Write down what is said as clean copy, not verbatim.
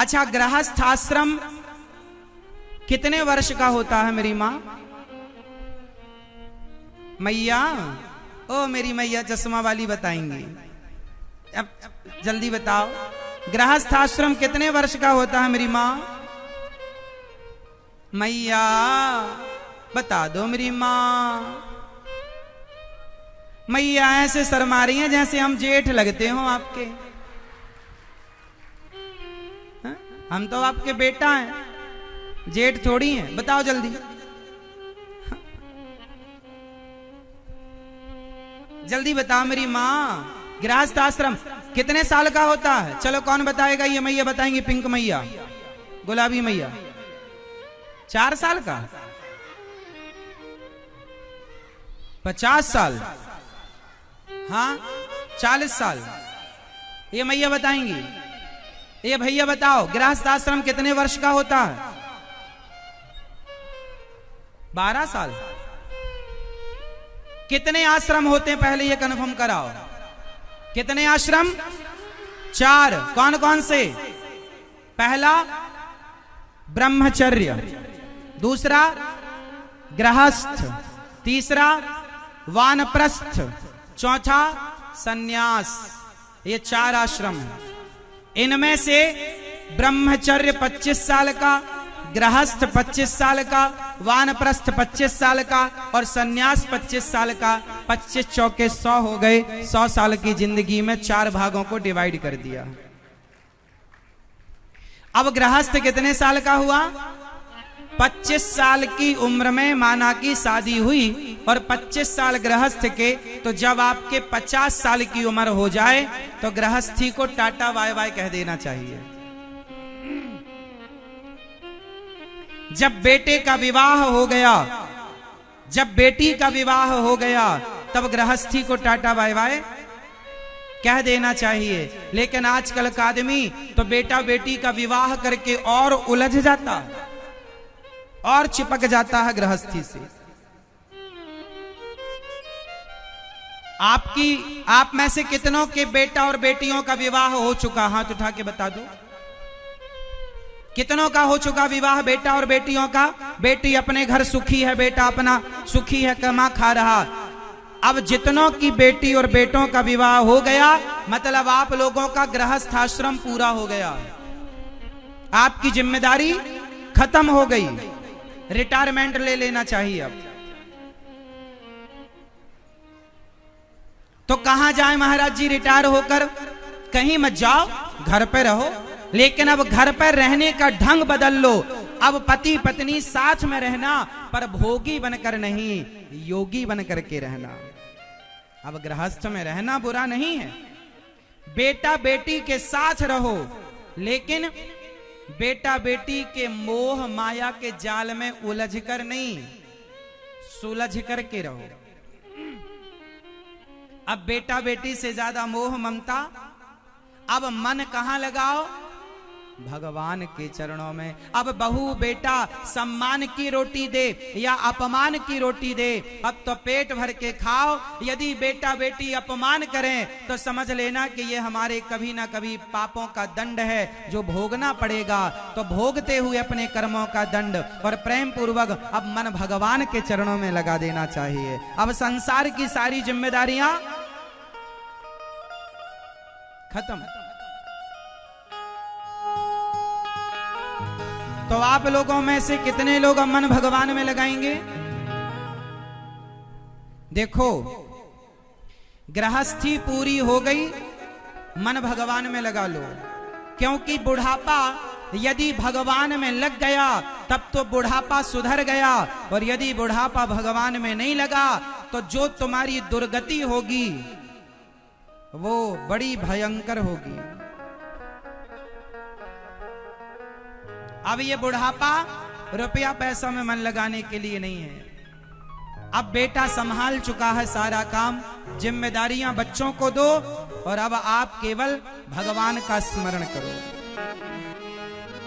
अच्छा, गृहस्थ आश्रम कितने वर्ष का होता है मेरी माँ? मैया, ओ मेरी मैया चश्मा वाली बताएंगी, अब जल्दी बताओ, गृहस्थ आश्रम कितने वर्ष का होता है मेरी माँ? मैया बता दो मेरी माँ। मैया ऐसे शर्मा रही हैं जैसे हम जेठ लगते हो आपके। हम तो आपके बेटा हैं, जेठ थोड़ी हैं। बताओ जल्दी, जल्दी बताओ मेरी माँ, गृहस्थ आश्रम कितने साल का होता है? चलो कौन बताएगा? ये मैया बताएंगी, पिंक मैया, गुलाबी मैया। 4 साल का? 50 साल? हाँ, 40 साल? ये मैया बताएंगी। ये भैया बताओ, गृहस्थ आश्रम कितने वर्ष का होता है? 12 साल? कितने आश्रम होते हैं पहले ये कन्फर्म कराओ। कितने आश्रम? 4। कौन कौन से? पहला ब्रह्मचर्य, दूसरा गृहस्थ, तीसरा वानप्रस्थ, चौथा सन्यास। ये 4 आश्रम है। इनमें से ब्रह्मचर्य 25 साल का, गृहस्थ 25 साल का, वानप्रस्थ 25 साल का और सन्यास 25 साल का। 25 चौके 100 हो गए। 100 साल की जिंदगी में 4 भागों को डिवाइड कर दिया। अब गृहस्थ कितने साल का हुआ? 25 साल की उम्र में माना की शादी हुई और 25 साल गृहस्थ के, तो जब आपके 50 साल की उम्र हो जाए तो गृहस्थी को टाटा बाय बाय कह देना चाहिए। जब बेटे का विवाह हो गया, जब बेटी का विवाह हो गया, तब गृहस्थी को टाटा बाय बाय कह देना चाहिए। लेकिन आजकल का आदमी तो बेटा बेटी का विवाह करके और उलझ जाता है और चिपक जाता है गृहस्थी से। आप में से कितनों के बेटा और बेटियों का विवाह हो चुका? हाथ उठा के बता दो, कितनों का हो चुका विवाह बेटा और बेटियों का? बेटी अपने घर सुखी है, बेटा अपना सुखी है, कमा खा रहा। अब जितनों की बेटी और बेटों का विवाह हो गया, मतलब आप लोगों का गृहस्थ आश्रम पूरा हो गया, आपकी जिम्मेदारी खत्म हो गई, रिटायरमेंट ले लेना चाहिए। अब तो कहां जाए महाराज जी रिटायर होकर? कहीं मत जाओ, घर पे रहो। लेकिन अब घर पर रहने का ढंग बदल लो। अब पति पत्नी साथ में रहना, पर भोगी बनकर नहीं, योगी बनकर के रहना। अब गृहस्थ में रहना बुरा नहीं है, बेटा बेटी के साथ रहो, लेकिन बेटा बेटी के मोह माया के जाल में उलझ कर नहीं, सुलझ कर के रहो। अब बेटा बेटी से ज्यादा मोह ममता, अब मन कहां लगाओ? भगवान के चरणों में। अब बहू बेटा सम्मान की रोटी दे या अपमान की रोटी दे, अब तो पेट भर के खाओ। यदि बेटा बेटी अपमान करें तो समझ लेना कि ये हमारे कभी ना कभी पापों का दंड है जो भोगना पड़ेगा। तो भोगते हुए अपने कर्मों का दंड और प्रेम पूर्वक अब मन भगवान के चरणों में लगा देना चाहिए। अब संसार की सारी जिम्मेदारियां खत्म। तो आप लोगों में से कितने लोग मन भगवान में लगाएंगे? देखो, गृहस्थी पूरी हो गई, मन भगवान में लगा लो। क्योंकि बुढ़ापा यदि भगवान में लग गया तब तो बुढ़ापा सुधर गया, और यदि बुढ़ापा भगवान में नहीं लगा तो जो तुम्हारी दुर्गति होगी वो बड़ी भयंकर होगी। अब ये बुढ़ापा रुपया पैसा में मन लगाने के लिए नहीं है। अब बेटा संभाल चुका है सारा काम, जिम्मेदारियां बच्चों को दो, और अब आप केवल भगवान का स्मरण करो।